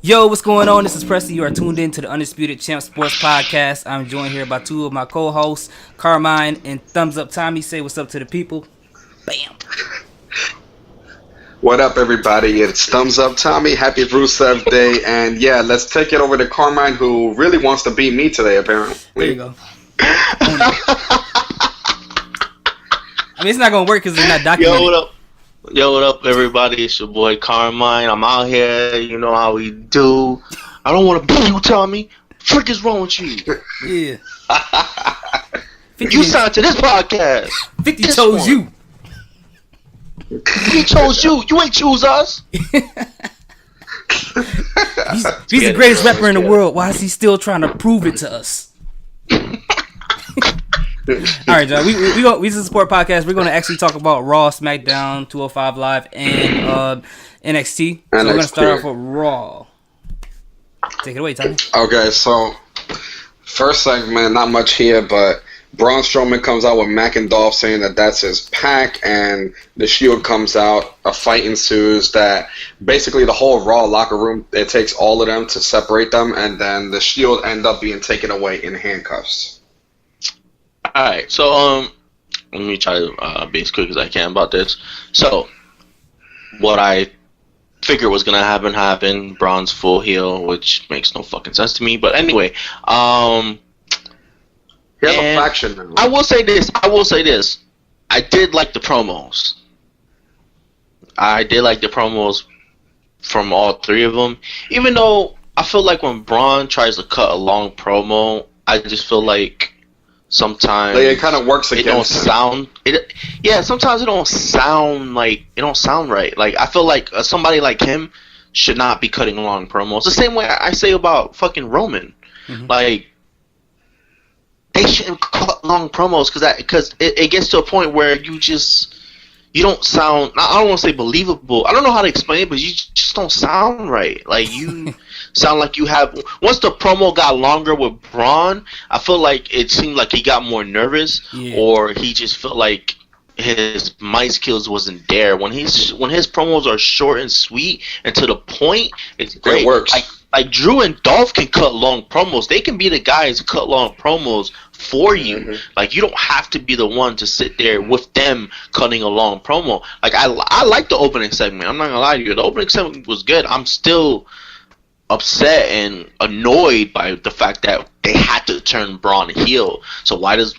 Yo, what's going on? This is Preston. You are tuned in to the Undisputed Champ Sports Podcast. I'm joined here by two of my co-hosts, Carmine and Thumbs Up Tommy. Say what's up to the people. Bam. What up, everybody? It's Thumbs Up Tommy. Happy Rusev Day. And yeah, let's take it over to Carmine, who really wants to beat me today, apparently. There you go. It's not going to work because it's not documented. Yo, what up? Yo, what up, everybody? It's your boy Carmine. I'm out here. You know how we do. I don't want to beat you, Tommy. What is wrong with you? Yeah. You signed to this podcast. 50 chose you. We chose you. You ain't choose us. He's the greatest rapper in the world. Why is he still trying to prove it to us? All right, John. We this is a sport podcast. We're going to actually talk about Raw, SmackDown, 205 Live, and NXT. So we're going to start off with Raw. Take it away, Tommy. Okay, so first segment, not much here, but Braun Strowman comes out with Mac and Dolph saying that that's his pack, and the Shield comes out. A fight ensues that basically the whole Raw locker room, it takes all of them to separate them, and then the Shield end up being taken away in handcuffs. Alright, so let me try to be as quick as I can about this. So, what I figured was gonna happen. Braun's full heel, which makes no fucking sense to me. But anyway, He has a faction now. I will say this. I did like the promos. From all three of them. Even though I feel like when Braun tries to cut a long promo, I just feel like sometimes it kind of works against sometimes it don't sound right. Like I feel like somebody like him should not be cutting long promos. The same way I say about fucking Roman. Mm-hmm. Like they shouldn't cut long promos because it gets to a point where you don't sound. I don't want to say believable. I don't know how to explain it, but you just don't sound right. Like you sound like you have. Once the promo got longer with Braun, I feel like it seemed like he got more nervous, or he just felt like his mic skills wasn't there. When his promos are short and sweet and to the point, it's great. It works. Like Drew and Dolph can cut long promos. They can be the guys who cut long promos for you. Mm-hmm. Like you don't have to be the one to sit there with them cutting a long promo. Like I like the opening segment. I'm not gonna lie to you. The opening segment was good. I'm still upset and annoyed by the fact that they had to turn Braun heel. So why does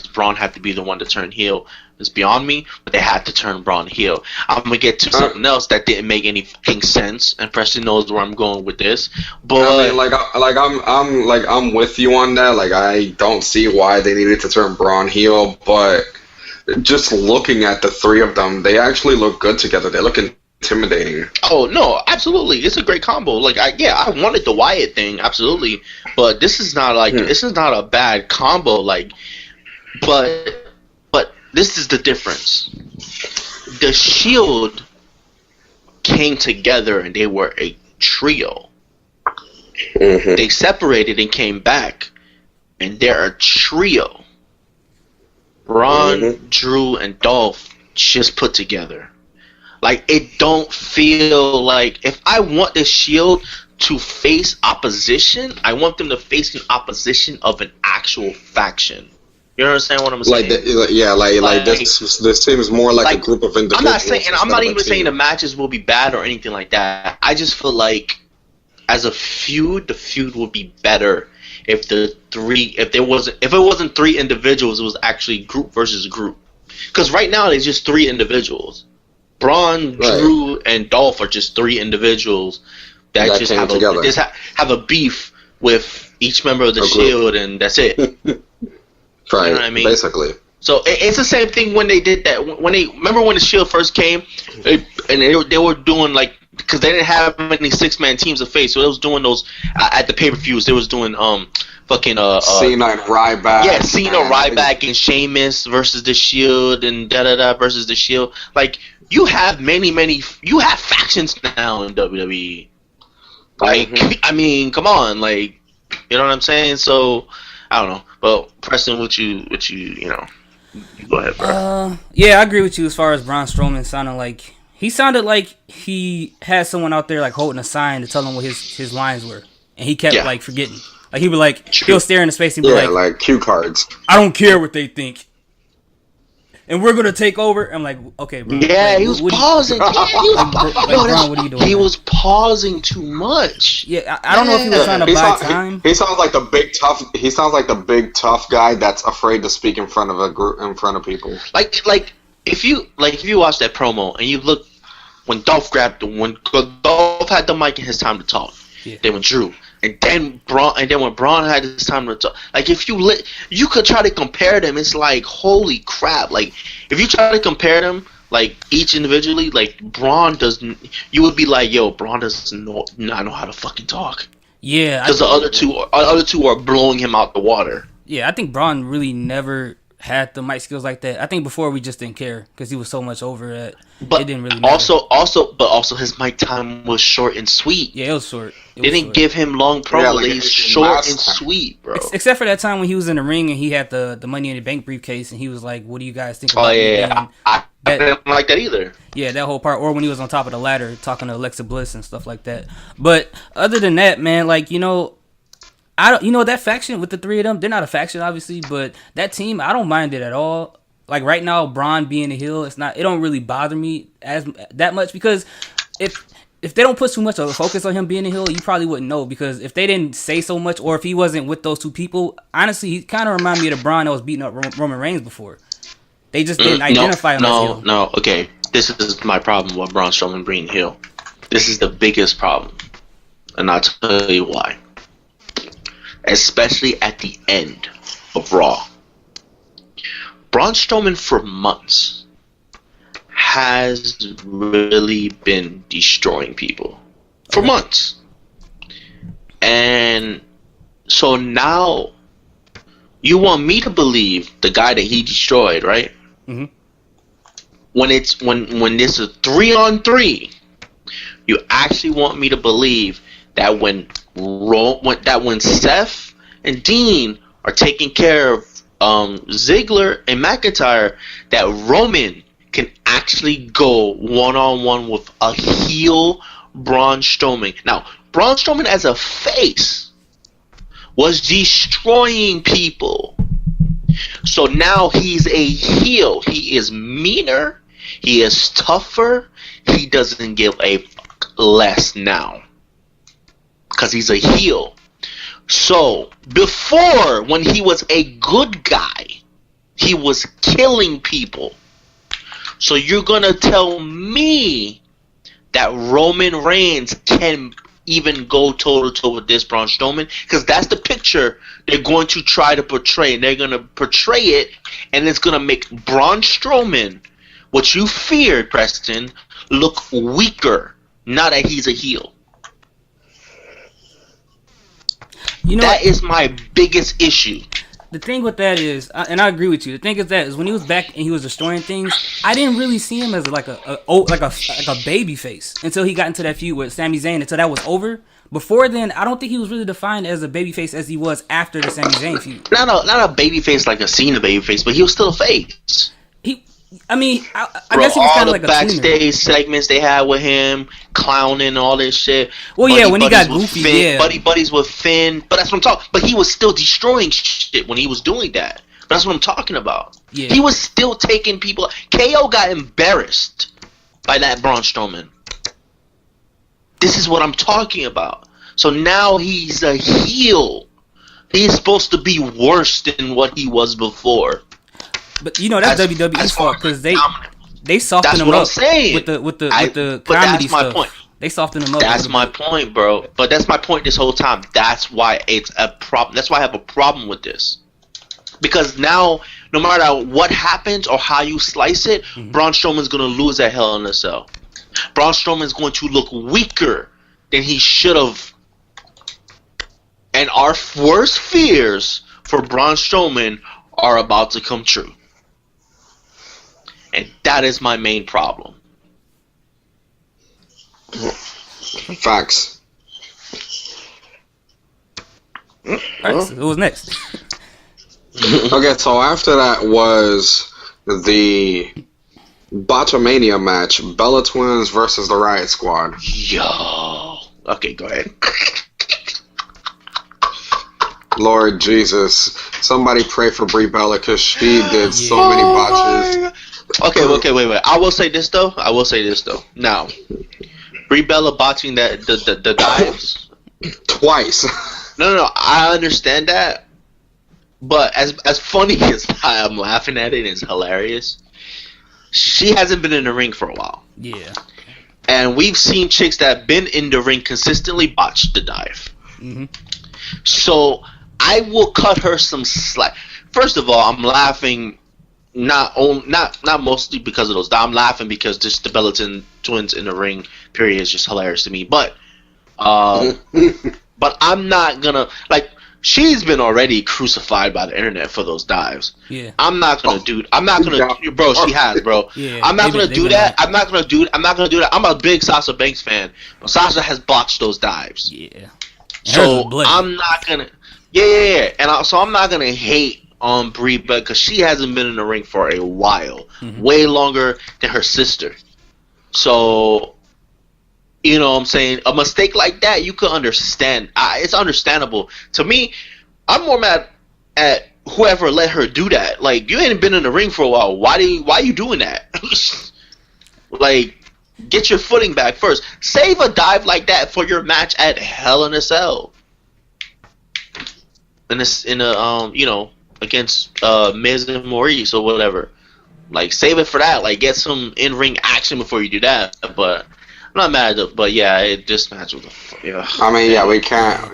Braun have to be the one to turn heel? It's beyond me, but they had to turn Braun heel. I'm gonna get to something else that didn't make any fucking sense, and Preston knows where I'm going with this. But I mean, I'm with you on that. Like I don't see why they needed to turn Braun heel, but just looking at the three of them, they actually look good together. They look intimidating. Oh no, absolutely, it's a great combo. Like I wanted the Wyatt thing, absolutely, but this is not this is not a bad combo. Like, but this is the difference. The Shield came together and they were a trio. Mm-hmm. They separated and came back, and they're a trio. Braun, Drew, and Dolph just put together. Like, it don't feel like... If I want the Shield to face opposition, I want them to face an opposition of an actual faction. You understand what I'm saying? This seems more like a group of individuals. I'm not even saying the matches will be bad or anything like that. I just feel like as a feud, the feud would be better if it wasn't three individuals, it was actually group versus group. Because right now it's just three individuals. Braun, Drew, and Dolph are just three individuals that just have a beef with each member of the Shield, and that's it. Right, you know what I mean? Basically. So it's the same thing when they did that. Remember when the Shield first came, they were doing like, because they didn't have many 6-man teams to face, so they was doing those at the pay-per-views. They was doing Cena and Ryback. Yeah, Cena, Ryback, and Sheamus versus the Shield, and versus the Shield. Like, you have you have factions now in WWE. Like, I mean, come on, like, you know what I'm saying? So I don't know. Well, Preston, what you know, you go ahead, bro. Yeah, I agree with you as far as Braun Strowman sounding like He sounded like he had someone out there like holding a sign to tell him what his lines were, and he kept like forgetting. Like he would like he'll stare into space and be like cue cards. I don't care what they think, and we're gonna take over. I'm like, okay, bro. Yeah, like, he was pausing. He was pausing too much. Yeah, I don't know if he was trying to buy time. He sounds like the big tough. He sounds like the big tough guy that's afraid to speak in front of a group, in front of people. Like if you watch that promo and you look when Dolph had the mic and his time to talk, then when Drew. And then when Braun had his time to talk, like if you could try to compare them. It's like holy crap! Like if you try to compare them, like each individually, like Braun doesn't. You would be like, yo, Braun doesn't not know how to fucking talk. Yeah, because the other two are blowing him out the water. Yeah, I think Braun really never had the mic skills like that. I think before we just didn't care because he was so much over it. But it didn't really matter. Also his mic time was short and sweet. Yeah, it was short. They didn't give him long promos. He's short and sweet, bro. Except for that time when he was in the ring and he had the Money in the Bank briefcase and he was like, "What do you guys think about?" Oh yeah, I didn't like that either. Yeah, that whole part, or when he was on top of the ladder talking to Alexa Bliss and stuff like that. But other than that, man, like that faction with the three of them, they're not a faction obviously, but that team, I don't mind it at all. Like right now, Braun being a heel, it don't really bother me that much because if they don't put too much of a focus on him being a heel, you probably wouldn't know because if they didn't say so much or if he wasn't with those two people, honestly, he kind of reminded me of the Braun that was beating up Roman Reigns before. They just didn't identify him as heel. No, okay. This is my problem with Braun Strowman being heel. This is the biggest problem, and I'll tell you why. Especially at the end of Raw. Braun Strowman for months has really been destroying people. For months. And so now you want me to believe the guy that he destroyed, right? Mm-hmm. When this is 3-on-3, you actually want me to believe that when Seth and Dean are taking care of Ziggler and McIntyre, that Roman can actually go one-on-one with a heel Braun Strowman. Now, Braun Strowman as a face was destroying people. So now he's a heel. He is meaner. He is tougher. He doesn't give a fuck less now. Because he's a heel. So, before, when he was a good guy, he was killing people. So you're going to tell me that Roman Reigns can even go toe-to-toe with this Braun Strowman? Because that's the picture they're going to try to portray. And they're going to portray it, and it's going to make Braun Strowman, what you feared, Preston, look weaker, now that he's a heel. That is my biggest issue. The thing with that is, and I agree with you. The thing is that when he was back and he was destroying things, I didn't really see him as like a baby face until he got into that feud with Sami Zayn. Until that was over. Before then, I don't think he was really defined as a baby face as he was after the Sami Zayn feud. Not a baby face like a Cena baby face, but he was still a face. I guess he was kind of like a backstage segments they had with him, clowning and all this shit. Well, yeah, when he got goofy, yeah. Buddies with Finn, but that's what I'm talking. But he was still destroying shit when he was doing that. But that's what I'm talking about. Yeah. He was still taking people. KO got embarrassed by that Braun Strowman. This is what I'm talking about. So now he's a heel. He's supposed to be worse than what he was before. But that's WWE's fault because they softened him up with the comedy stuff. Point. They softened him up. That's my point, bro. But that's my point this whole time. That's why it's a problem. That's why I have a problem with this. Because now, no matter what happens or how you slice it, Braun Strowman's gonna lose at Hell in a Cell. Braun Strowman's going to look weaker than he should have. And our worst fears for Braun Strowman are about to come true. And that is my main problem. Facts. Alright, so who's next? Okay, so after that was the Botchamania match: Bella Twins versus the Riot Squad. Yo. Okay, go ahead. Lord Jesus, somebody pray for Brie Bella because she did so many botches. Okay, wait. I will say this though. Now, Brie Bella botching the dives Twice. No. I understand that, but as funny as I'm laughing at it, and it's hilarious. She hasn't been in the ring for a while. Yeah. And we've seen chicks that have been in the ring consistently botch the dive. Mm-hmm. So I will cut her some slack. First of all, I'm laughing not mostly because of those. I'm laughing because just the Bella Twins in the ring period is just hilarious to me. But but I'm not gonna she's been already crucified by the internet for those dives. Yeah. I'm not gonna, bro. She has, bro. Yeah, I'm not gonna do that. I'm not gonna do that. I'm a big Sasha Banks fan, but Sasha has botched those dives. Yeah. So I'm not gonna. Yeah. And so I'm not gonna hate on Brie, because she hasn't been in the ring for a while, way longer than her sister. So. You know what I'm saying? A mistake like that, you could understand. It's understandable. To me, I'm more mad at whoever let her do that. Like, you ain't been in the ring for a while. Why you doing that? Like, get your footing back first. Save a dive like that for your match at Hell in a Cell. Against Miz and Maurice or whatever. Like, save it for that. Like, get some in-ring action before you do that. But I'm not mad at it, but yeah, this match was I mean, we can't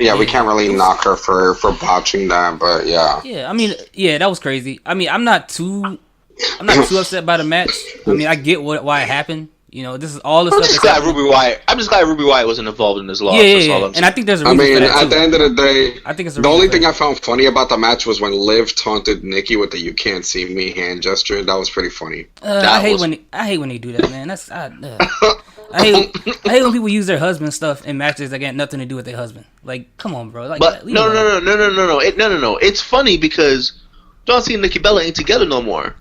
really knock her for botching that, but yeah. Yeah, I mean, yeah, that was crazy. I mean, I'm not too upset by the match. I mean, I get why it happened. You know, this is all the stuff. I'm just glad Ruby Wyatt wasn't involved in this loss. Yeah. And I think there's a reason for that too. At the end of the day, I think it's the only thing I found funny about the match was when Liv taunted Nikki with the "You can't see me" hand gesture. That was pretty funny. I hate when they do that, man. I hate when people use their husband stuff in matches that got nothing to do with their husband. Like, come on, bro. Like, but no. It's funny because John Cena and Nikki Bella ain't together no more.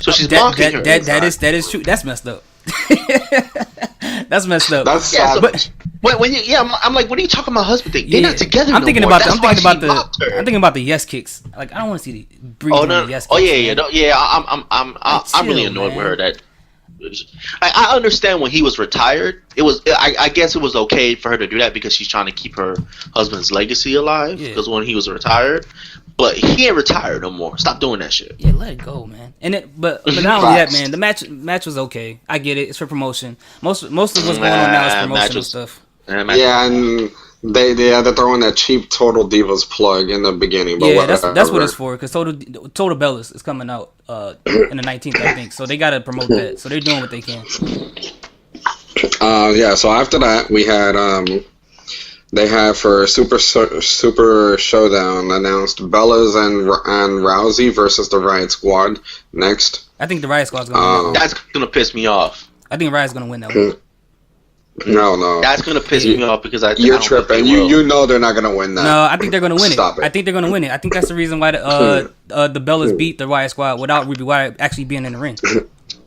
So she's mocking her. That is true. That's messed up. That's messed up. That's I'm like, what are you talking about, husband thing? They're not together. I'm thinking about the yes kicks. Like, I don't want to see the yes kicks. I'm really annoyed with her that. I understand when he was retired. I guess it was okay for her to do that because she's trying to keep her husband's legacy alive. Because when he was retired, but he ain't retired no more. Stop doing that shit. Yeah, let it go, man. But not only that, man. The match was okay. I get it. It's for promotion. Most of what's going on now is promotional stuff. Yeah, and they're throwing that cheap Total Divas plug in the beginning. But yeah, that's what it's for. Because Total Bellas is coming out in the 19th, I think. So they gotta promote that. So they're doing what they can. So after that, we had they had for Super Showdown announced Bellas and Rousey versus the Riot Squad. Next, I think the Riot Squad's gonna win. That's gonna piss me off. I think Riot's gonna win that one. No. That's gonna piss me off because you're tripping. You know they're not gonna win that. No, I think they're gonna win it. Stop it. I think they're gonna win it. I think that's the reason why the Bellas beat the Riot Squad without Ruby Wyatt actually being in the ring.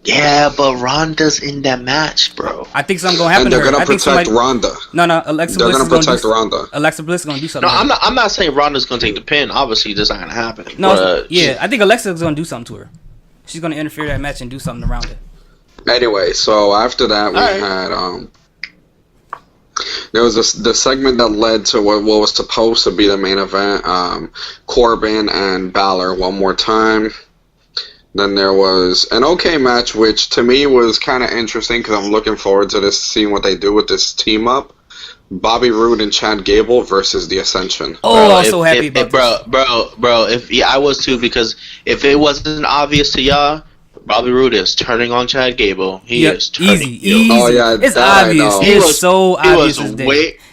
Yeah, but Ronda's in that match, bro. I think something gonna happen. And they're gonna protect Ronda. No, Alexa They're Bliss gonna protect Ronda. Alexa Bliss is gonna do something. No, I'm not saying Ronda's gonna take the pin. Obviously, that's not gonna happen. No, I think Alexa's gonna do something to her. She's gonna interfere in that match and do something around it. Anyway, so after that we had there was the segment that led to what was supposed to be the main event, Corbin and Balor one more time. Then there was an okay match, which to me was kind of interesting because I'm looking forward to seeing what they do with this team up. Bobby Roode and Chad Gable versus The Ascension. Oh, I'm so happy about this. Bro, I was too, because if it wasn't obvious to y'all, Bobby Roode is turning on Chad Gable. He is turning easy. Oh yeah, it's obvious. It's so obvious.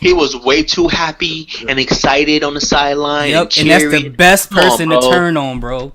He was way too happy and excited on the sideline. Yep, and that's the best person to turn on, bro.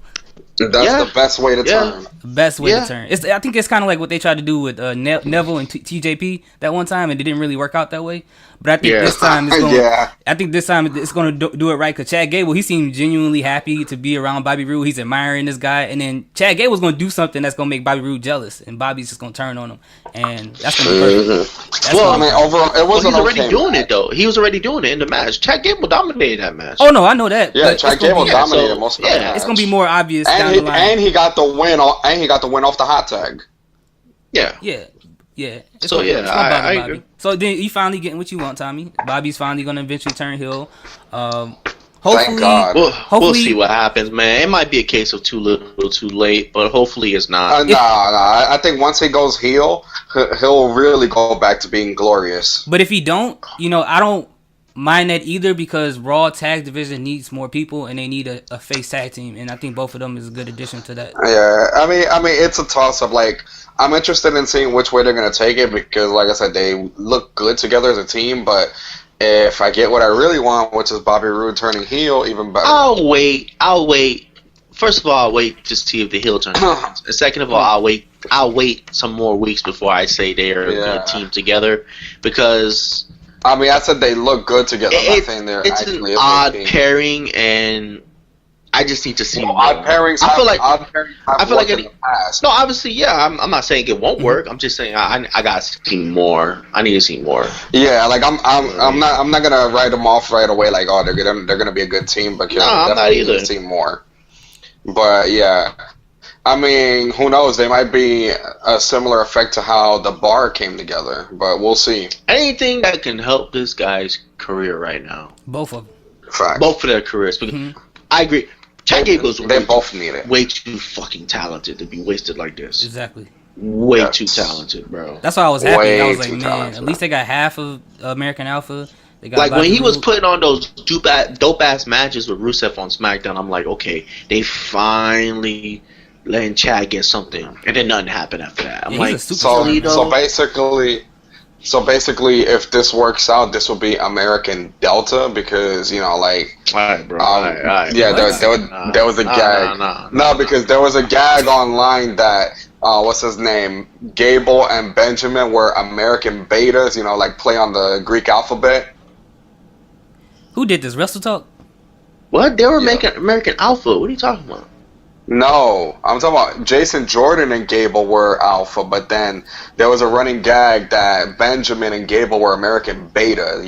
That's the best way to turn. Best way to turn. I think it's kind of like what they tried to do with Neville and TJP that one time, and it didn't really work out that way. But I think Yeah. this time it's going. Yeah. I think this time it's going to do it right because Chad Gable, he seemed genuinely happy to be around Bobby Roode. He's admiring this guy, and then Chad Gable's going to do something that's going to make Bobby Roode jealous, and Bobby's just going to turn on him, and that's going to be perfect. That's Well, I gonna- mean, overall, it was He's an already okay doing match. it though. He was already doing it in the match. Chad Gable dominated that match. Oh no, I know that. Yeah, but Chad it's gonna Gable be- dominated so, most of the yeah, match. It's going to be more obvious down and the line. and he got the win. And he got the win off the hot tag. Yeah. Yeah. It's So, gonna- yeah, it's gonna bother I Bobby. agree. So then you finally getting what you want, Tommy. Bobby's finally gonna eventually turn heel. Thank Hopefully, God. We'll Hopefully- see what happens, man. It might be a case of too little, too late, but hopefully it's not. Nah. I think once he goes heel, he'll really go back to being glorious. but if he don't, I don't mind that either because Raw tag division needs more people and they need a face tag team, and I think both of them is a good addition to that. Yeah, I mean, it's a toss up. Like, I'm interested in seeing which way they're gonna take it because, like I said, they look good together as a team. But if I get what I really want, which is Bobby Roode turning heel, even better. I'll wait. First of all, I'll wait to see if the heel turn happens. And second of all, I'll wait some more weeks before I say they're a Yeah. good team together because I mean, I said they look good together. I'm not it's, saying they're it's actually an a odd team. pairing, and I just need to see more. Odd pairings. I feel like odd pairings have I feel like worked in the past. no, obviously, yeah. I'm not saying it won't work. I'm just saying I got to see more. I need to see more. Yeah, like I'm not gonna write them off right away. Like, oh, they're gonna be a good team, but No, I'm not definitely either. need to see more. But yeah, I mean, who knows? They might be a similar effect to how the Bar came together, but we'll see. Anything that can help this guy's career right now, Both of them. Fact. both of their careers. Because Mhm. I agree. Chad Gable's They both need it. way too fucking talented to be wasted like this. Exactly. Way Yes. too talented, bro. That's why I was happy. Way I was like, too man, talented. at least they got half of American Alpha. They got Like when Bobby he was Roode. putting on those dope ass matches with Rusev on SmackDown, I'm like, okay, they finally letting Chad get something, and then nothing happened after that. I'm Yeah, he's like, a super So Really, so basically, if this works out, this will be American Delta because like. all right, bro. Yeah, there was a gag. No, because there was a gag online that what's his name? Gable and Benjamin were American betas, like play on the Greek alphabet. Who did this? Wrestle Talk? What? They were Yeah. making American Alpha. What are you talking about? No, I'm talking about Jason Jordan and Gable were alpha, but then there was a running gag that Benjamin and Gable were American beta.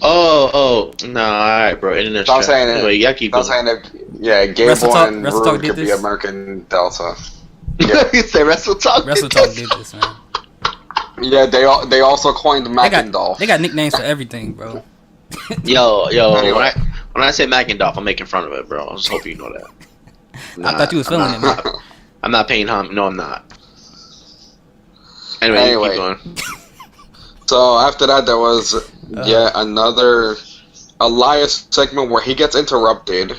Oh, no, all right, bro. Internet. So I'm saying it. Anyway, yeah, keep I'm going. saying that. Yeah, Gable Wrestle Talk- and Wrestle Talk Roode did could be this? American Delta. Yeah. You say Wrestle Talk? Wrestle Talk did this, man. Yeah, they also coined They got Mackendolf. nicknames for everything, bro. Yo, Anyway. when I say Mackendorf, I'm making fun of it, bro. I just hope you know that. I thought you was feeling it, man. I'm not paying him. No, I'm not. Anyway, Anyway. keep going. So after that, there was yet another Elias segment where he gets interrupted.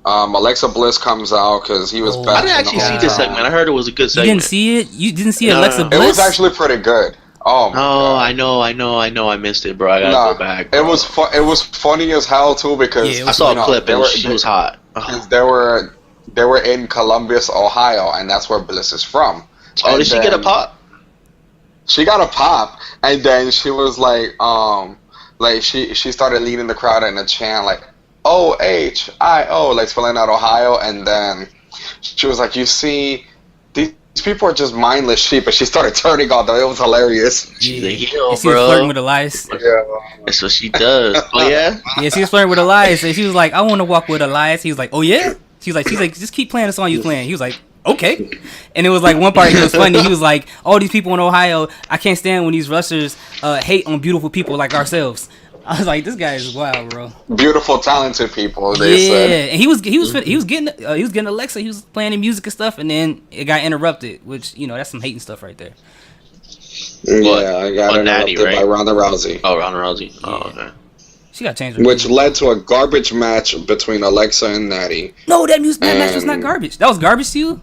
Alexa Bliss comes out because he was Oh. back. I didn't in the actually see whole this time. segment. I heard it was a good You segment. didn't see it? You didn't see No, Alexa no. Bliss? It was actually pretty good. Oh, my Oh, God. I know. I missed it, bro. I gotta Nah, go back. it bro. was it was funny as hell too because Yeah, it I was saw a clip they and were, she was hot. Oh, 'cause they were in Columbus, Ohio, and that's where Bliss is from. Oh, And did she get a then- pop? She got a pop, and then she was like she started leading the crowd in a chant like OHIO, like spelling out Ohio, and then she was like, "You see, these people are just mindless sheep," and she started turning on them. It was hilarious. She's a Yeah. heel, And she was bro. flirting with Elias. Yeah. That's what she does. Oh yeah. Yeah, she was flirting with Elias, and she was like, "I want to walk with Elias." He was like, "Oh yeah." She's like, "Just keep playing the song you playing." He was like, "Okay." And it was like one part. He was funny. He was like, "All these people in Ohio, I can't stand when these wrestlers hate on beautiful people like ourselves." I was like, "This guy is wild, bro." Beautiful, talented people. They Yeah, said. and he was getting Alexa. He was playing the music and stuff, and then it got interrupted, which that's some hating stuff right there. Yeah, I got on Natty, interrupted by right? Ronda Rousey, Oh, Ronda Rousey. Oh, Yeah. okay. She got changed. her which name. led to a garbage match between Alexa and Natty. No, that match was not And- garbage. That was garbage to you.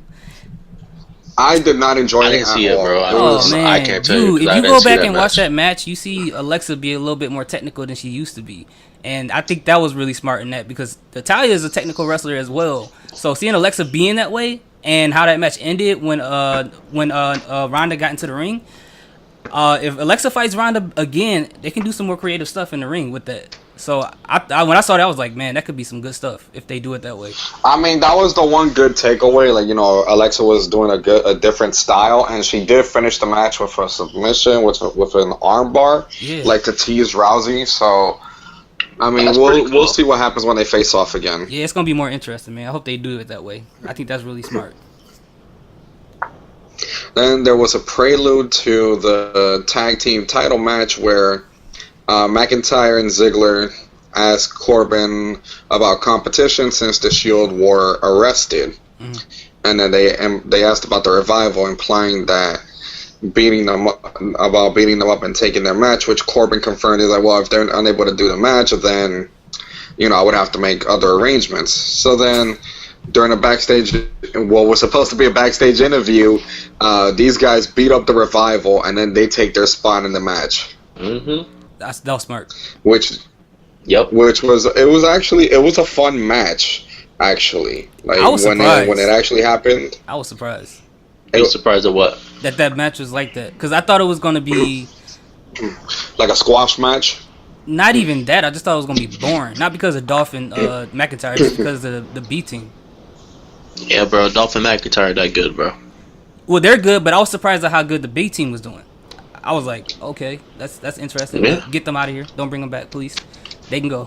I did not enjoy it. I didn't see at it, all. bro. I Oh was- man, I can't tell you, 'cause if I you didn't go see back that and watch match. that match, you see Alexa be a little bit more technical than she used to be, and I think that was really smart in that because Natalya is a technical wrestler as well. So seeing Alexa being that way and how that match ended when Ronda got into the ring, if Alexa fights Ronda again, they can do some more creative stuff in the ring with that. So I when I saw that, I was like, man, that could be some good stuff if they do it that way. I mean, that was the one good takeaway. Like, Alexa was doing a different style, and she did finish the match with a submission with an armbar, like to tease Rousey. So, I mean, we'll see what happens when they face off again. Yeah, it's gonna be more interesting, man. I hope they do it that way. I think that's really smart. Then there was a prelude to the tag team title match where McIntyre and Ziggler asked Corbin about competition since the Shield were arrested, and then they asked about the Revival, implying that beating them up and taking their match, which Corbin confirmed. He's like, well, if they're unable to do the match, then I would have to make other arrangements. So then during a backstage, what was supposed to be a backstage interview, these guys beat up the Revival, and then they take their spot in the match. That was smart. Which was a fun match, actually. Like, I was surprised when it actually happened. I was surprised. You was surprised at what? That match was like that, because I thought it was gonna be like a squash match. Not even that. I just thought it was gonna be boring. Not because of Dolph and McIntyre, just because of the B team. Yeah, bro. Dolph and McIntyre that good, bro. Well, they're good, but I was surprised at how good the B team was doing. I was like, okay, that's interesting. Yeah. Get them out of here. Don't bring them back, please. They can go.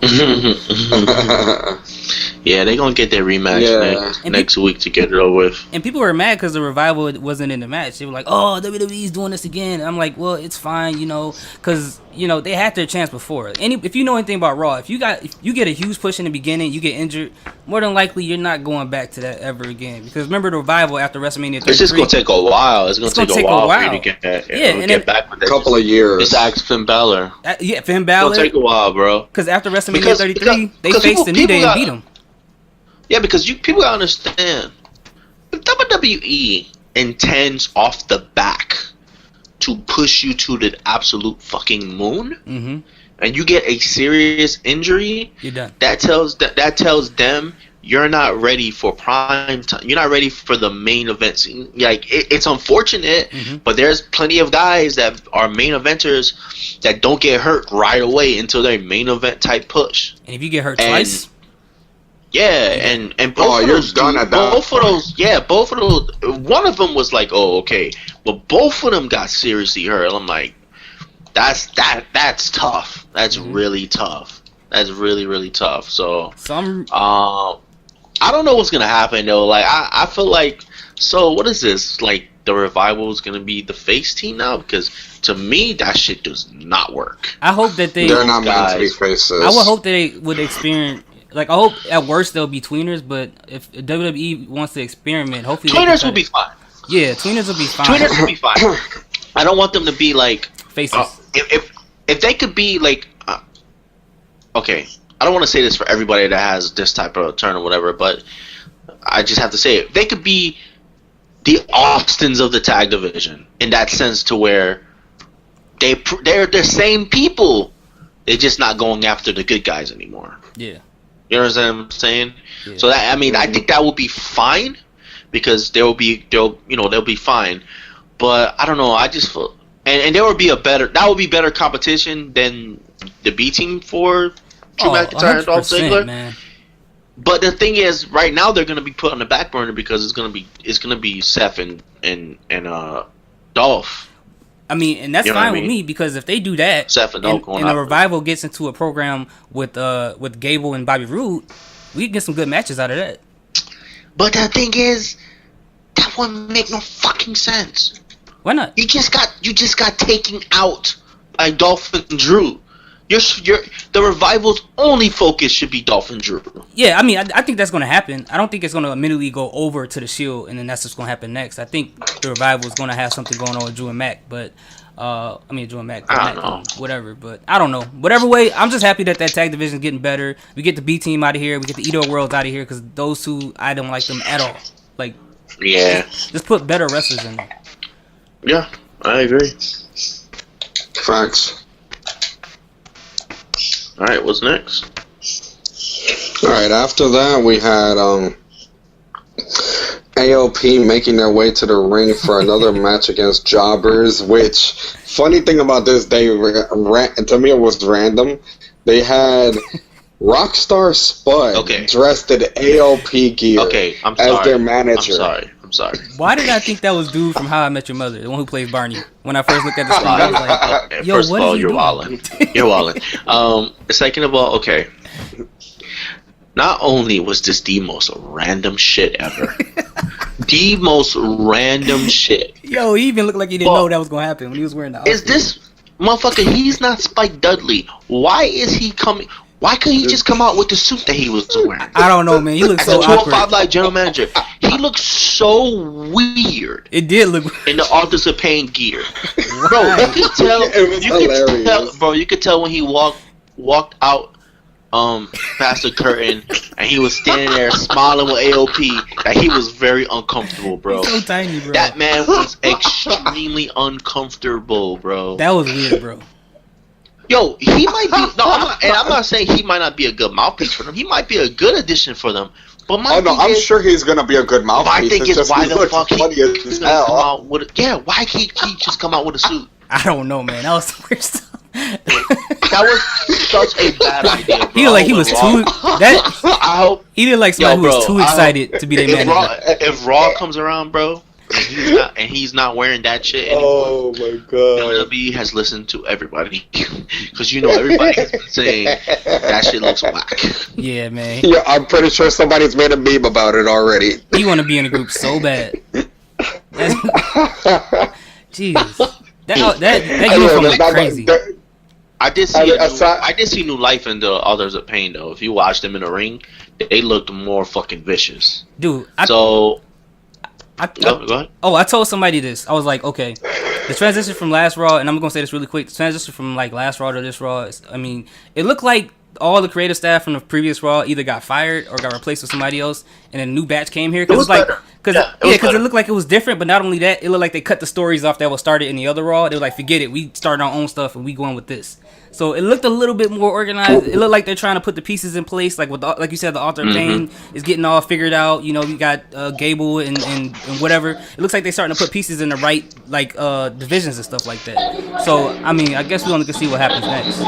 Yeah, they gonna get their rematch next week to get it over with. And people were mad because the Revival wasn't in the match. They were like, "Oh, WWE's doing this again." And I'm like, "Well, it's fine, because they had their chance before. If you know anything about Raw, if you get a huge push in the beginning, you get injured, more than likely you're not going back to that ever again. Because remember the Revival after WrestleMania 33, it's just gonna take a while. It's gonna take a while for you to get back with it. A couple of years. It's ask Finn Balor. Finn Balor. It's gonna take a while, bro. Because after WrestleMania 33, they faced the New Day and beat them. Yeah, because people gotta understand, if WWE intends off the back to push you to the absolute fucking moon, and you get a serious injury, you're done. That tells them you're not ready for prime time. You're not ready for the main events. Like, it's unfortunate, but there's plenty of guys that are main eventers that don't get hurt right away until their main event type push. And if you get hurt twice. Yeah, and both of those, done at that. Both of those. One of them was like, oh, okay, but both of them got seriously hurt. I'm like, that's tough. That's really tough. That's really, really tough. So, I don't know what's gonna happen though. Like, I feel like, so what is this? Like, the Revival is gonna be the face team now? Because to me, that shit does not work. I hope that they're not meant to be faces. I would hope that they would experience. Like, I hope at worst they'll be tweeners, but if WWE wants to experiment, hopefully tweeners will be fine. Yeah, tweeners will be fine. Tweeners will be fine. I don't want them to be like faces. If they could be like, okay, I don't want to say this for everybody that has this type of turn or whatever, but I just have to say it. They could be the Austins of the tag division in that sense, to where they're the same people. They're just not going after the good guys anymore. Yeah. You know what I'm saying? Yeah. So that, I think that will be fine, because they'll be fine. But I don't know. I just feel, and there will be better competition than the B team for Drew McIntyre and Dolph Ziggler. Man. But the thing is, right now they're going to be put on the back burner because it's going to be Seth and Dolph. I mean, and that's fine with me, because if they do that, and the Revival gets into a program with Gable and Bobby Roode, we can get some good matches out of that. But the thing is, that wouldn't make no fucking sense. Why not? You just got taken out by Dolph and Drew. The Revival's only focus should be Dolph and Drew. Yeah, I mean, I think that's going to happen. I don't think it's going to immediately go over to the Shield, and then that's what's going to happen next. I think the Revival is going to have something going on with Drew and Mac, but Drew and Mac, I don't know. Whatever. But I don't know. Whatever way, I'm just happy that tag division is getting better. We get the B team out of here. We get the Edo Worlds out of here, because those two, I don't like them at all. Like, yeah, just put better wrestlers in there. Yeah, I agree. Facts. All right, what's next? All right, after that we had AOP making their way to the ring for another match against Jobbers, which funny thing about this, to me it was random. They had Rockstar Spud dressed in AOP gear as their manager. I'm sorry. Why did I think that was dude from How I Met Your Mother, the one who plays Barney? When I first looked at the screen, I was like, "Yo, first what of all, is he you're doing?" wildin'. You're wildin'. Second of all, not only was this the most random shit ever, the most random shit. Yo, he even looked like he didn't know that was gonna happen when he was wearing the outfit. Is this motherfucker? He's not Spike Dudley. Why is he coming? Why couldn't he just come out with the suit that he was wearing? I don't know, man. He looks so awkward. As a 205 awkward. Live general manager, he looks so weird. It did look in the Authors of Pain gear, bro. You could tell. You could tell when he walked out past the curtain and he was standing there smiling with AOP that he was very uncomfortable, bro. He's so tiny, bro. That man was extremely uncomfortable, bro. That was weird, bro. Yo, he might be. No, I'm not saying he might not be a good mouthpiece for them. He might be a good addition for them. But I'm sure he's gonna be a good mouthpiece. My thing is, why the fuck he's gonna come out with? Why can't he just come out with a suit? I don't know, man. That was some weird stuff. That was such a bad idea, bro. He looked like he was too. I hope he did like somebody who was too excited to be their manager. If Raw comes around, bro, and he's not wearing that shit anymore, oh my god, WWE has listened to everybody because everybody has been saying that shit looks whack. Yeah, man. Yeah, I'm pretty sure somebody's made a meme about it already. He want to be in a group so bad. Jeez. That uniform is crazy. I did see new life in the Authors of Pain though. If you watched them in the ring, they looked more fucking vicious. Dude, go ahead. Oh, I told somebody this. I was like, okay, the transition from last Raw, and I'm gonna say this really quick. The transition from like last Raw to this Raw, it looked like all the creative staff from the previous Raw either got fired or got replaced with somebody else, and a new batch came here. Because it looked like it was different. But not only that, it looked like they cut the stories off that was started in the other Raw. They were like, forget it, we started our own stuff and we going with this. So it looked a little bit more organized. It looked like they're trying to put the pieces in place. Like like you said, the Author of Pain is getting all figured out. You got Gable and whatever. It looks like they're starting to put pieces in the right divisions and stuff like that. So I guess we only can see what happens next.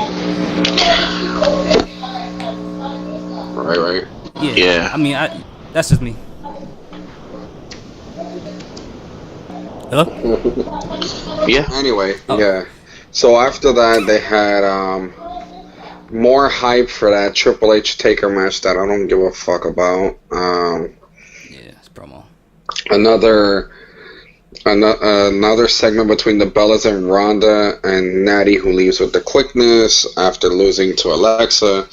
Right. Yeah. That's just me. Hello? Yeah. Anyway, yeah. So after that, they had more hype for that Triple H Taker match that I don't give a fuck about. It's promo. Another segment between the Bellas and Ronda, and Natty, who leaves with the quickness after losing to Alexa.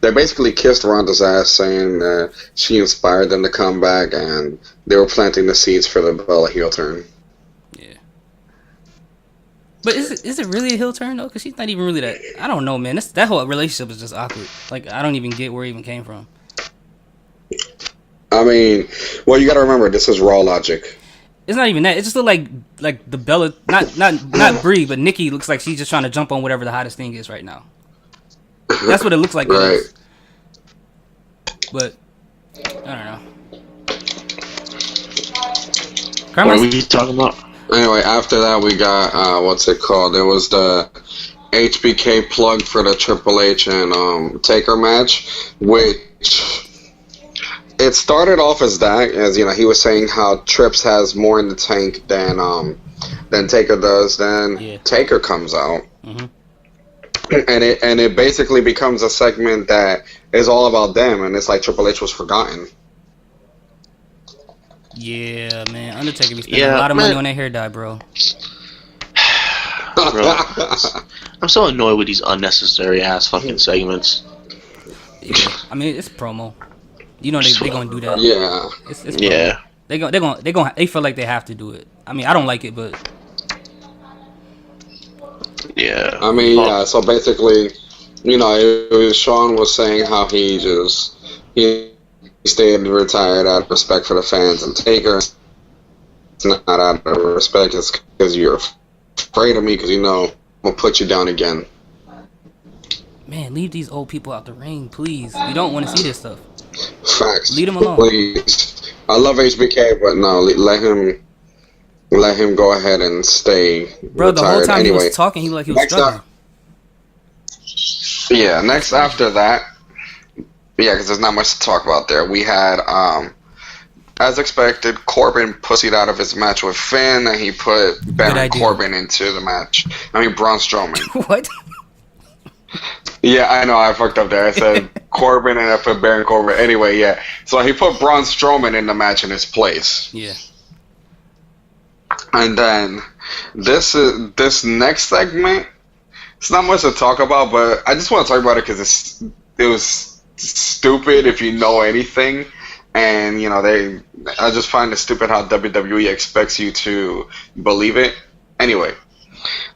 They basically kissed Ronda's ass, saying that she inspired them to come back, and they were planting the seeds for the Bella heel turn. Yeah. But is it really a heel turn, though? Because she's not even really that... I don't know, man. That whole relationship is just awkward. Like, I don't even get where it even came from. Well, you gotta remember, this is Raw logic. It's not even that. It just look like the Bella... Not Brie, but Nikki looks like she's just trying to jump on whatever the hottest thing is right now. That's what it looks like. Right. It is. But I don't know. What are we talking about? Anyway, after that we got what's it called? There was the HBK plug for the Triple H and Taker match, which it started off as that, as he was saying how Trips has more in the tank than Taker does. Then Taker comes out. Mm-hmm. And it basically becomes a segment that is all about them, and it's like Triple H was forgotten. Yeah, man. Undertaker be spending a lot of money on that hair dye, bro. Bro, I'm so annoyed with these unnecessary ass fucking segments. Yeah. It's promo. They gonna do that. Yeah. It's promo. They feel like they have to do it. I don't like it, but. Yeah. So basically, Sean was saying how he stayed retired out of respect for the fans, and Taker, it's not out of respect, it's because you're afraid of me, because I'm gonna put you down again. Man, leave these old people out the ring, please. You don't want to see this stuff. Facts. Leave them alone. Please. I love HBK, but no, let him let him go ahead and stay Bro, the whole retired. time Anyway, he was talking, he was next struggling. next after that, because there's not much to talk about there. We had, as expected, Corbin pussied out of his match with Finn, and he put Baron Corbin into the match. Braun Strowman. What? Yeah, I know, I fucked up there. I said Corbin and I put Baron Corbin. Anyway, yeah. So he put Braun Strowman in the match in his place. Yeah. And then this next segment, it's not much to talk about, but I just want to talk about it because it was stupid if you know anything. And, I just find it stupid how WWE expects you to believe it. Anyway.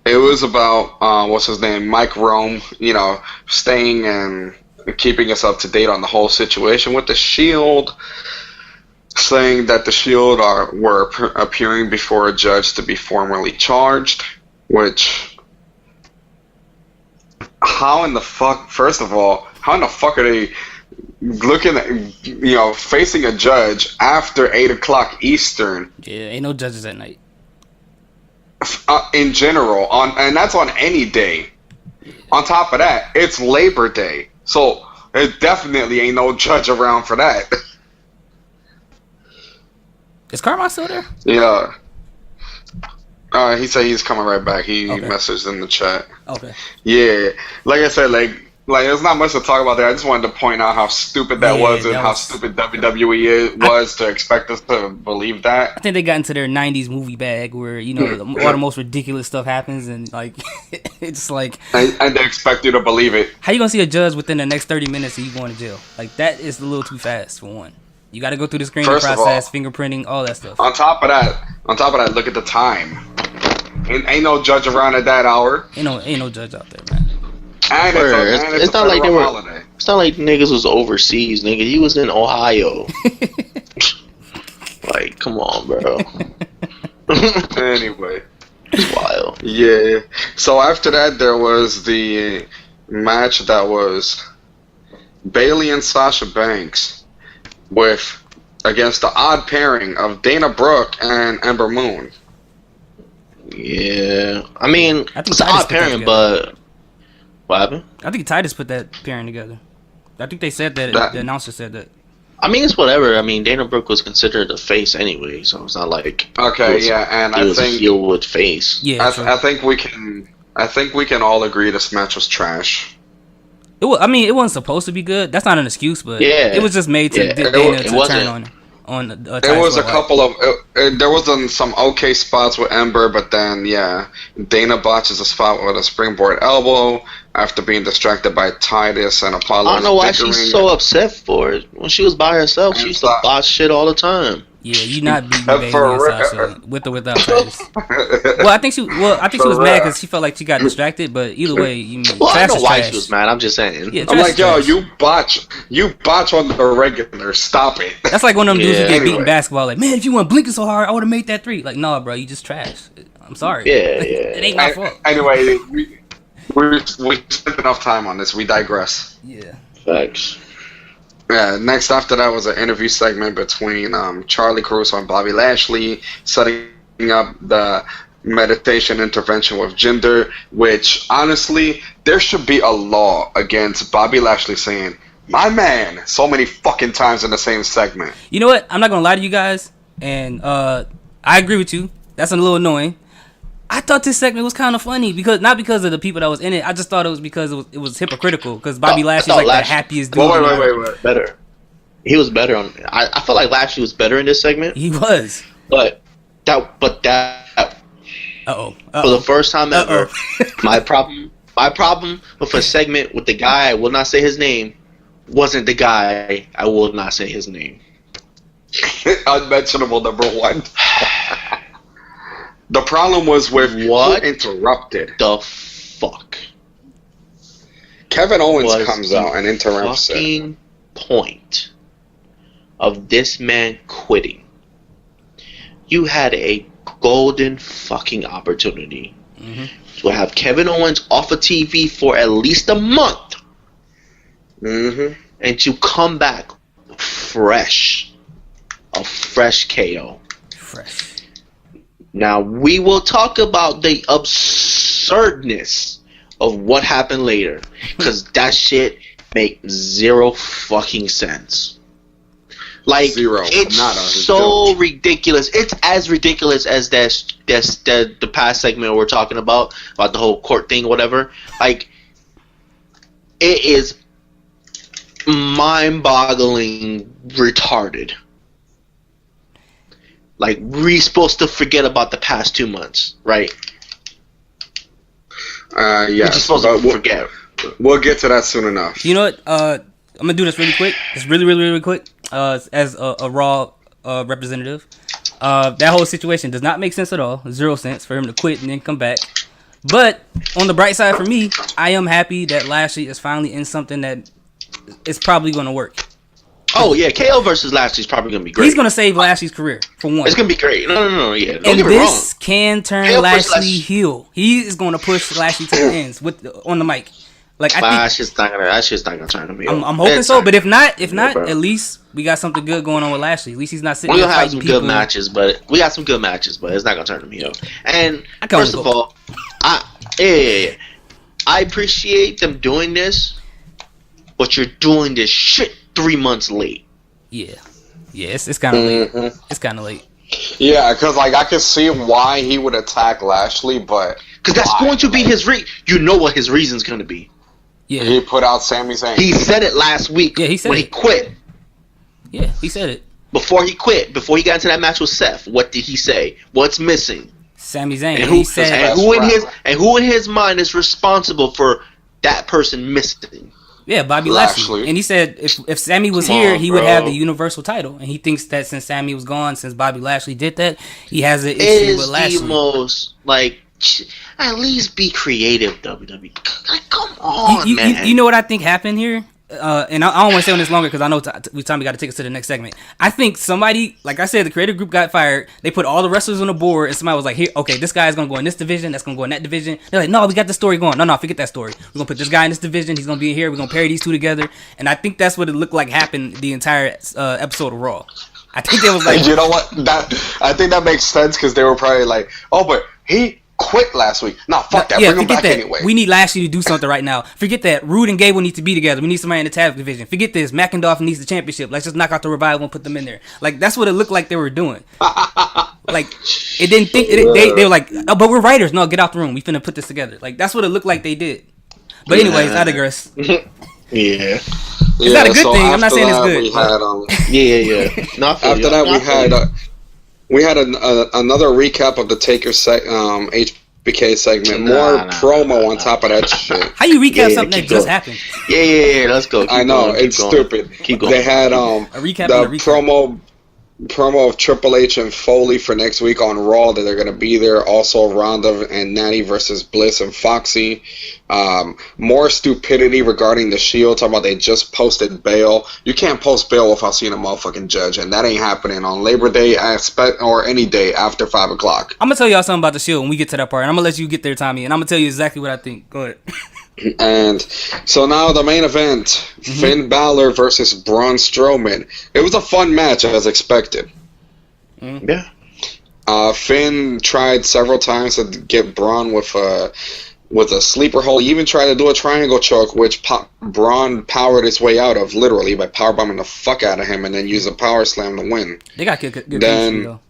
It was about, what's his name, Mike Rome, staying and keeping us up to date on the whole situation with the Shield, saying that the Shield were appearing before a judge to be formally charged, which, first of all, how in the fuck are they looking at, facing a judge after 8 o'clock Eastern? Yeah, ain't no judges at night. In general, and that's on any day. On top of that, it's Labor Day, so it definitely ain't no judge around for that. Is Carmine still there? Yeah. He said he's coming right back. He messaged in the chat. Okay. Yeah, like I said, like there's not much to talk about there. I just wanted to point out how stupid that was and how stupid WWE was to expect us to believe that. I think they got into their 90s movie bag where, all the most ridiculous stuff happens and, it's like... And they expect you to believe it. How you gonna see a judge within the next 30 minutes and you going to jail? That is a little too fast, for one. You got to go through the screening process, fingerprinting, all that stuff. On top of that, look at the time. Ain't no judge around at that hour. Ain't no judge out there, man. And it's not like they were. Holiday. It's not like niggas was overseas, nigga. He was in Ohio. Come on, bro. Anyway, it's wild. Yeah. So after that, there was the match that was Bayley and Sasha Banks against the odd pairing of Dana Brooke and Ember Moon. Yeah, it's an odd pairing, but. What happened? I think Titus put that pairing together. I think they said that. The announcer said that. It's whatever. Dana Brooke was considered a face anyway, so it's not like and I think heel with face. Yeah, I think we can all agree this match was trash. It wasn't supposed to be good. That's not an excuse, but it was just made to Dana to turn on. There was a couple of there was some okay spots with Ember, but then Dana botches a spot with a springboard elbow after being distracted by Titus and Apollo. I don't know why she's so upset for it. When she was by herself, she used to botch shit all the time. Yeah, you not beating Bayley and Sasha with or without Titus. I think she was mad because she felt like she got distracted. But either way, I know why she was mad. I'm just saying. Yeah, I'm like, yo, you botch on the regular. Stop it. That's like one of them dudes who get beaten basketball. Like, man, if you weren't blinking so hard, I would have made that 3. Like, no, bro, you just trash. I'm sorry. Yeah. It ain't my fault. Anyway, we spent enough time on this. We digress. Yeah. Thanks. Yeah, next after that was an interview segment between Charlie Caruso and Bobby Lashley, setting up the meditation intervention with Jinder, which, honestly, there should be a law against Bobby Lashley saying, "My man," so many fucking times in the same segment. You know what? I'm not going to lie to you guys, and I agree with you. That's a little annoying. I thought this segment was kind of funny not because of the people that was in it. I just thought it was because it was hypocritical. Because Bobby Lashley's like the happiest dude. Wait. Better. He was better on. I felt like Lashley was better in this segment. He was. But that. Uh-oh. For the first time ever, my problem with a segment with the guy I will not say his name wasn't the guy I will not say his name. Unmentionable number 1. The problem was with what who interrupted. The fuck? Kevin Owens comes out and interrupts it. Point of this man quitting. You had a golden fucking opportunity to have Kevin Owens off of TV for at least a month, and to come back fresh, a fresh KO. Fresh. Now we will talk about the absurdness of what happened later, because that shit make zero fucking sense. Like Zero. it's Nada. so ridiculous. It's as ridiculous as the past segment we're talking about the whole court thing, or whatever. Like it is mind-boggling, retarded. Like we're supposed to forget about the past 2 months, right? Yeah. We're just supposed to forget. We'll get to that soon enough. You know what? I'm gonna do this really quick. It's really quick. As a Raw representative, that whole situation does not make sense at all. 0 cents for him to quit and then come back. But on the bright side for me, I am happy that Lashley is finally in something that is probably going to work. Oh yeah, KO versus Lashley is probably gonna be great. He's gonna save Lashley's career for one. It's gonna be great. No, yeah. Don't And get me wrong. this can turn KO versus Lashley heel. He is gonna push Lashley to the ends on the mic. Like I think That shit's not gonna turn him heel. I'm hoping so. But if not, bro. at least we got something good going on with Lashley. At least he's not sitting We're there gonna have fighting some people. good matches, but it's not gonna turn him heel. And I can't first of all, I appreciate them doing this, but you're doing this shit 3 months late. Yeah, it's kind of late. Mhm. It's kind of late. Yeah, because like I can see why he would attack Lashley, but Because that's why? going to be his You know what his reason's gonna be. Yeah, He put out Sami Zayn. He said it last week. Yeah, he said when it. he quit. yeah, he said it. Before he quit, before he got into that match with Seth, what did he say? What's missing? Sami Zayn. And He said, who in his mind is responsible for that person missing? yeah, Bobby Lashley. Lashley. And he said if Sammy was Come here, on, he would have bro. the Universal title. And he thinks that since Sammy was gone, since Bobby Lashley did that, he has an It issue is with the Lashley. most at least be creative, WWE. Like, come on, man. You know what I think happened here? And I don't want to stay on this longer because I know we got to take us to the next segment. I think somebody, like I said, the creative group got fired. They put all the wrestlers on the board, and somebody was like, "Here, okay, this guy's gonna go in this division. That's gonna go in that division." They're like, "No, we got the story going. No, forget that story. We're gonna put this guy in this division. He's gonna be in here. We're gonna pair these two together." And I think that's what it looked like happened the entire episode of Raw. I think it was like, you know what? I think that makes sense because they were probably like, "Oh, but he quit last week. No, fuck that. yeah, Bring him forget back that. anyway." We need Lashley to do something right now. Forget that. Rude and Gable need to be together. We need somebody in the tag division. Forget this. McIndoff needs the championship. Let's just knock out the Revival and put them in there. Like that's what it looked like they were doing. Like it didn't think they were like, "Oh, but we're writers. No, get out the room. We finna put this together." Like that's what it looked like they did. But anyways, I digress. Yeah. It's not a good so thing. I'm not after saying it's that, good. we had, Yeah. No, I feel after you. that, No, I we feel had you. another recap of the Taker HBK segment. More promo on top of that shit. How you recap Yeah, something that keep just going. happened? Yeah. Let's go. Keep I know going, keep it's going. stupid. Keep going. They had recap the and a recap. promo of Triple H and Foley for next week on Raw that they're going to be there. Also, Ronda and Natty versus Bliss and Foxy. More stupidity regarding the Shield. Talking about they just posted bail. You can't post bail without seeing a motherfucking judge, and that ain't happening on Labor Day or any day after 5 o'clock. I'm gonna tell y'all something about the Shield when we get to that part. And I'm gonna let you get there, Tommy, and I'm gonna tell you exactly what I think. Go ahead. And so now the main event, Finn Balor versus Braun Strowman. It was a fun match as expected. Yeah. Finn tried several times to get Braun with a sleeper hold. He even tried to do a triangle choke, which Braun powered his way out of, literally, by powerbombing the fuck out of him and then use a power slam to win. They got good Then- chemistry, though.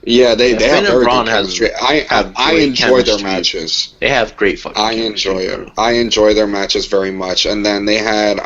Yeah, they Finn have and very Braun good have chemistry. I great enjoy their chemistry. matches. They have great fucking I chemistry, enjoy bro. it. I enjoy their matches very much. And then they had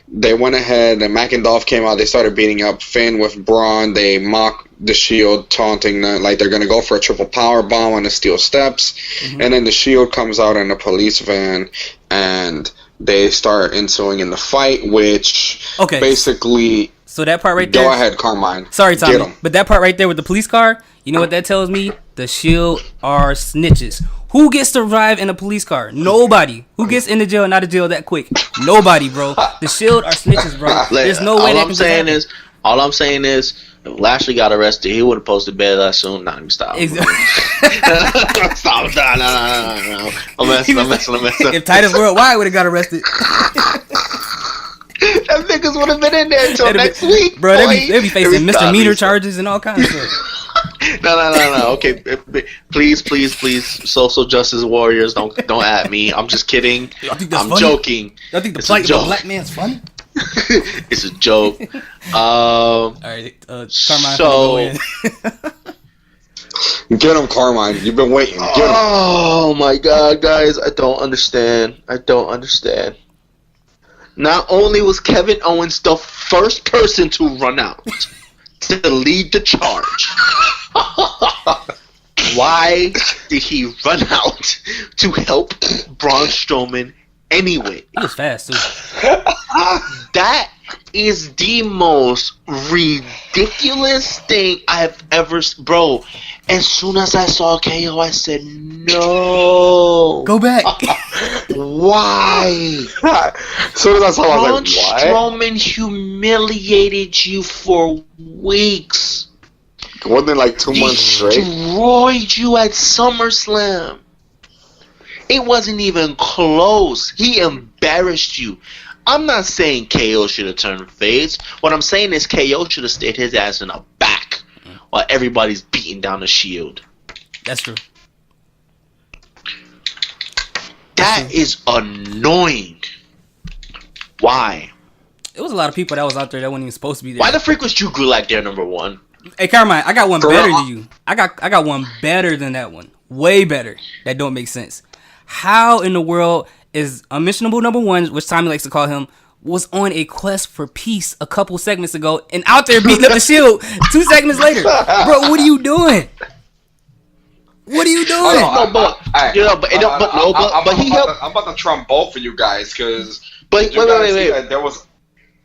they went ahead and McIndoff came out. They started beating up Finn with Braun. They mock the Shield, taunting them like they're gonna go for a triple power bomb on the steel steps. And then the Shield comes out in a police van and they start ensuing in the fight, which Okay. basically So that part right there. go ahead, Carmine. Sorry, Get Tommy, 'em. but that part right there with the police car, you know what that tells me? The Shield are snitches. Who gets to drive in a police car? Nobody. Who gets in the jail and out of jail that quick? Nobody, bro. The Shield are snitches, bro. There's no way that can just happen. All I'm saying is, if Lashley got arrested, he would have posted bail that soon. Nah, let me stop. Exactly. Stop. No. I'm messing. If Titus Worldwide would have got arrested, That niggas would have been in there until They'd have next been- week. bro, boy. they be Let facing me stop, misdemeanor let me stop. charges and all kinds of stuff. No. Okay, please. Social justice warriors, don't at me. I'm just kidding. I'm joking. Y'all think the plight of a black man's funny? It's a joke. All right, Carmine. So, get him, Carmine. You've been waiting. Get him. Oh my God, guys! I don't understand. Not only was Kevin Owens the first person to run out to lead the charge, why did he run out to help Braun Strowman anyway? He was fast too. That is the most ridiculous thing I have ever. Bro, as soon as I saw KO, I said, no. Go back. Why? As soon as I saw it, I was like, Braun Strowman humiliated you for weeks. Wasn't it like 2 months straight? Destroyed you at SummerSlam. It wasn't even close. He embarrassed you. I'm not saying KO should have turned face. What I'm saying is KO should have stayed his ass in the back while everybody's beating down the Shield. That's true. That is annoying. Why? It was a lot of people that was out there that weren't even supposed to be there. Why the freak was Drew Gulak there, number one? Hey, Carmine, I got one better than you. I got one better than that one. Way better. That don't make sense. How in the world is Unmentionable number one, which Tommy likes to call him, was on a quest for peace a couple segments ago and out there beating up the Shield 2 segments later? Bro, what are you doing? What are you doing? I'm about to trump both of you guys because. But wait. There was.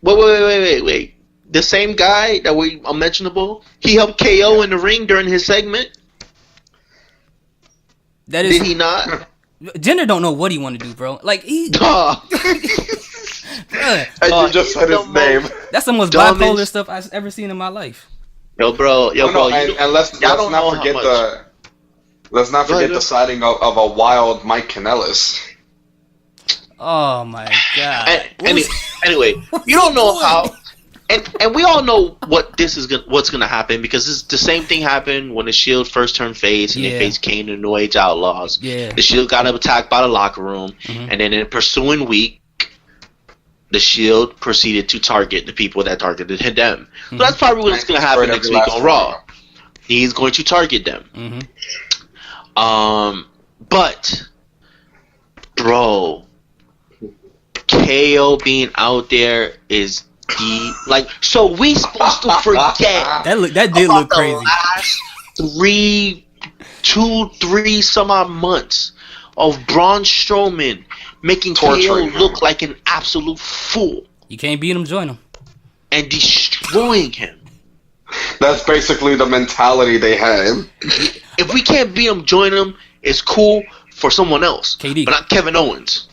Wait. The same guy that we Unmentionable, he helped KO in the ring during his segment. That is. Did he not? Jinder don't know what he want to do, bro. Like he. You just said his name. That's the most bipolar stuff I've ever seen in my life. Yo, bro. And let's not forget the sighting of a wild Mike Kanellis. Oh my God. Anyway, you don't know how. And we all know what's gonna happen because it's the same thing happened when the Shield first turned face and they faced Kane and New Age Outlaws. Yeah. The Shield got attacked by the locker room, and then in the pursuing week, the Shield proceeded to target the people that targeted them. So that's probably what's gonna happen next week on Raw. He's going to target them. But bro, KO being out there is. So we supposed to forget that did look crazy. The last 3 some odd months of Braun Strowman making KO look like an absolute fool. You can't beat him, join him, and destroying him. That's basically the mentality they had. If we can't beat him, join him. It's cool for someone else, KD, but not Kevin Owens.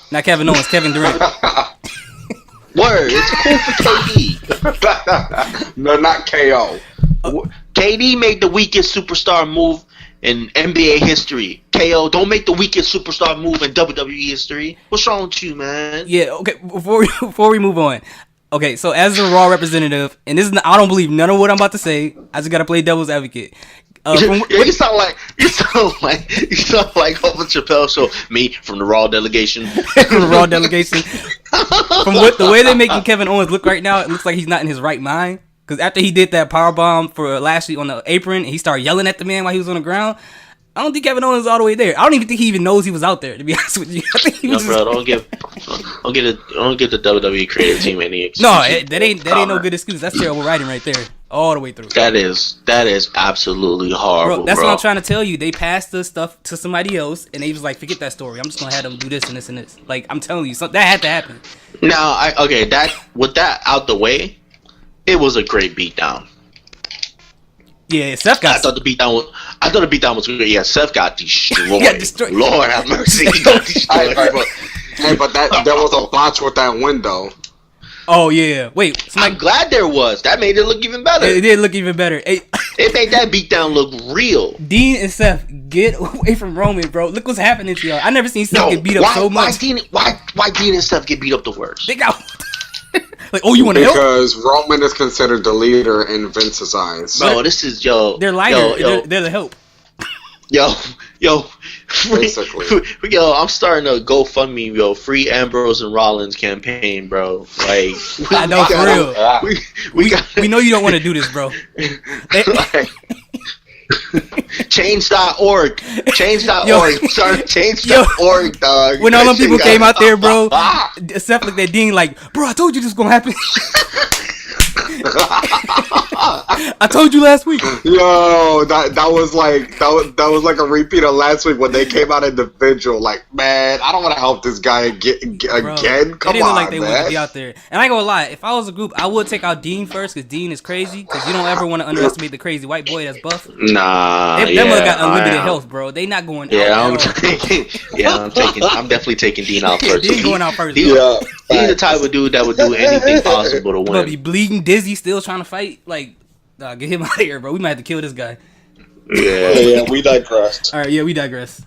Not Kevin Owens, Kevin Durant. Word, it's cool for KD. No, not KO. KD made the weakest superstar move in NBA history. KO, don't make the weakest superstar move in WWE history. What's wrong with you, man? Yeah, okay, before we move on. Okay, so as a Raw representative, and this is I don't believe none of what I'm about to say. I just gotta play devil's advocate. You sound like Hope Chappelle show. Me from the Raw delegation. From the Raw delegation. From the way they're making Kevin Owens look right now, it looks like he's not in his right mind. Because after he did that powerbomb for Lashley on the apron, and he started yelling at the man while he was on the ground, I don't think Kevin Owens is all the way there. I don't even think he even knows he was out there. To be honest with you, I think he was. No, bro, don't give the WWE creative team any excuse. No, that ain't no good excuse. That's terrible writing right there, all the way through. That is absolutely horrible, bro. That's what I'm trying to tell you. They passed the stuff to somebody else, and they was like, forget that story. I'm just gonna have them do this and this and this. Like I'm telling you, that had to happen. Now, with that out the way, it was a great beatdown. Yeah, Seth got. I thought the beatdown was good. Yeah, Seth got destroyed. Lord have mercy, he got destroyed. But there was a botch with that window. Oh yeah, wait. I'm glad there was. That made it look even better. It did look even better. It made that beatdown look real. Dean and Seth, get away from Roman, bro. Look what's happening to y'all. I never seen Seth get beat up so much. Why Dean and Seth get beat up the worst? They got. Like, oh, you want to help? Because Roman is considered the leader in Vince's eyes. Bro, this is yo. They're lighter. They're the help. Yo, Basically. yo, I'm starting a GoFundMe, yo, free Ambrose and Rollins campaign, bro. Like, I know, for real. We know you don't want to do this, bro. like, change.org. Change.org. Sorry, change.org, dog. When all them people came out there, bro, except like that Dean, like, bro, I told you this was gonna happen. I told you last week. Yo, that was like a repeat of last week when they came out individual. Like, man, I don't want to help this guy again. Come they didn't on, look like they man. wanted to be out there. And I ain't gonna lie, if I was a group, I would take out Dean first because Dean is crazy. Because you don't ever want to underestimate the crazy white boy that's buff. Nah, They mother got unlimited health, bro. They not going. I'm definitely taking Dean out first. Dean going out first. He's the type of dude that would do anything possible to But be win. bleeding, dizzy, still trying to fight. Like, get him out of here, bro. We might have to kill this guy. Yeah. Yeah, we digressed. All right, yeah, we digress.